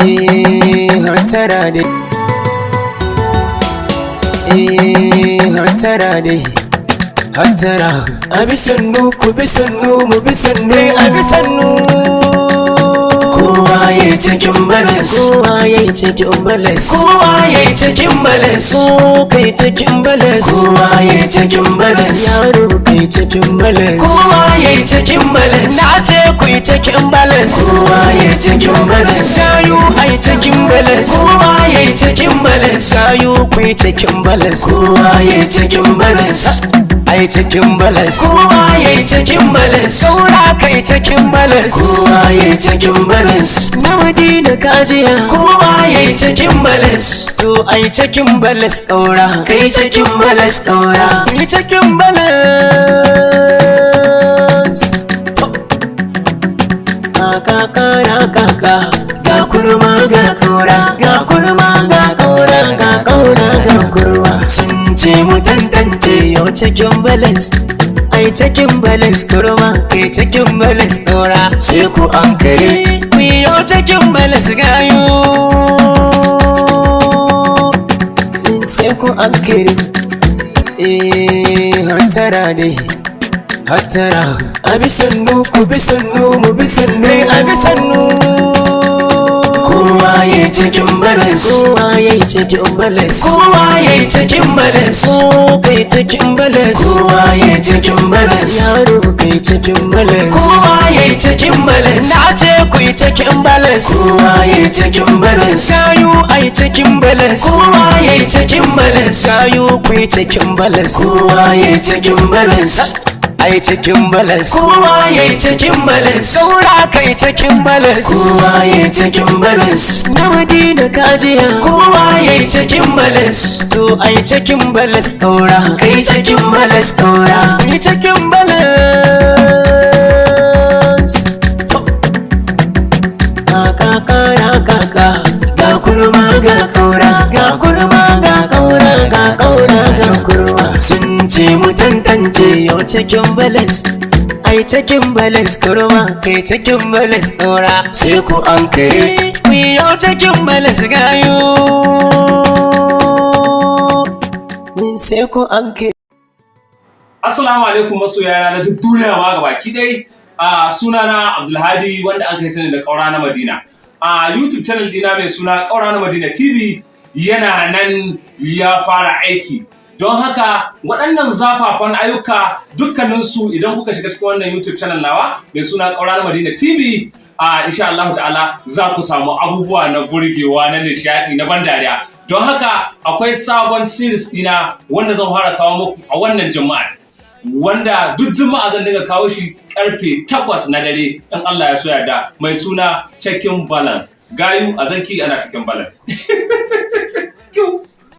Hatara dai, hatara dai, hatara. Abi sannu ku bi sannu mu bi sannu, abi sannu. Kowa yayi cikin balas, kowa yayi cikin balas, kowa yayi cikin balas, ko kai cikin balas, kowa yayi cikin balas, yaro kai cikin balas, kowa yayi cikin balas. Na ce ku yi cikin balas, kowa yayi cikin balas, sayu ai cikin balas, kowa yayi cikin balas, sayu ku yi cikin balas, kowa yayi cikin balas. Ai cikin balas, kowa yayi cikin balas, saura kai cikin balas, kowa yayi cikin balas. Na Madina kajiya, kowa yayi cikin balas, to ai cikin balas kaura, kai cikin balas kaura, kai cikin balas. Kaka ga kurma ga kaura, ga kurma ga kaura, ga kaura ga kurma. Sun ce mu tantance yau cikin balas, ai cikin balas kurma, kai cikin balas kaura. Sai ku an kare, ku yau cikin balas gayu. Sai ku an kare, hatara dai, hatara. Abi sannu ku bi sannu mu bi sannu, abi sannu. Kowa yayi cikin balas, kowa yayi cikin balas, kowa yayi cikin balas, ko kai cikin balas, kowa yayi cikin balas, yaro kai cikin balas, kowa yayi cikin balas. Na ce ku yi cikin balas, kowa yayi cikin balas, sayu ai cikin balas, kowa yayi cikin balas, sayu ku yi cikin balas, kowa yayi cikin balas. Ai cikin balas, kowa yayi cikin balas, saura kai cikin balas, kowa yayi cikin balas. Na Madina kajiya, kowa yayi cikin balas, to ai cikin balas kaura, kai cikin balas kaura, kai cikin balas. Kaka ga kurma ga kaura, ga kurma ga kaura, ga kaura ga kurma. Sun ce mu tantance yau cikin balas, ai cikin balas kurma, kai cikin balas kaura. Sai ku an kare, ku yau cikin balas gayu. Sai ku an kare. Assalamu alaikum masoyana na duk duniya ma gabaki dai. Sunana Abdulhadi wanda an kai sani da Kaura na Madina. YouTube channel dina mai suna Kaura na Madina TV yana nan ya fara aiki. Don haka waɗannan zafafan ayyuka dukkaninsu idan kuka shiga cikin wannan YouTube channel nawa mai suna Kaura na Madina TV, insha Allah ta'ala za ku samu abubuwa na burgewa, na nishaɗi, na ban dariya. Don haka akwai sabon series dina wanda zan fara kawo muku a wannan Juma'a, wanda duk Juma'a zan dinga kawo shi karfe 8 na dare in Allah ya so yarda, mai suna Checking Balance. Gayu a zanki ana cikin balance.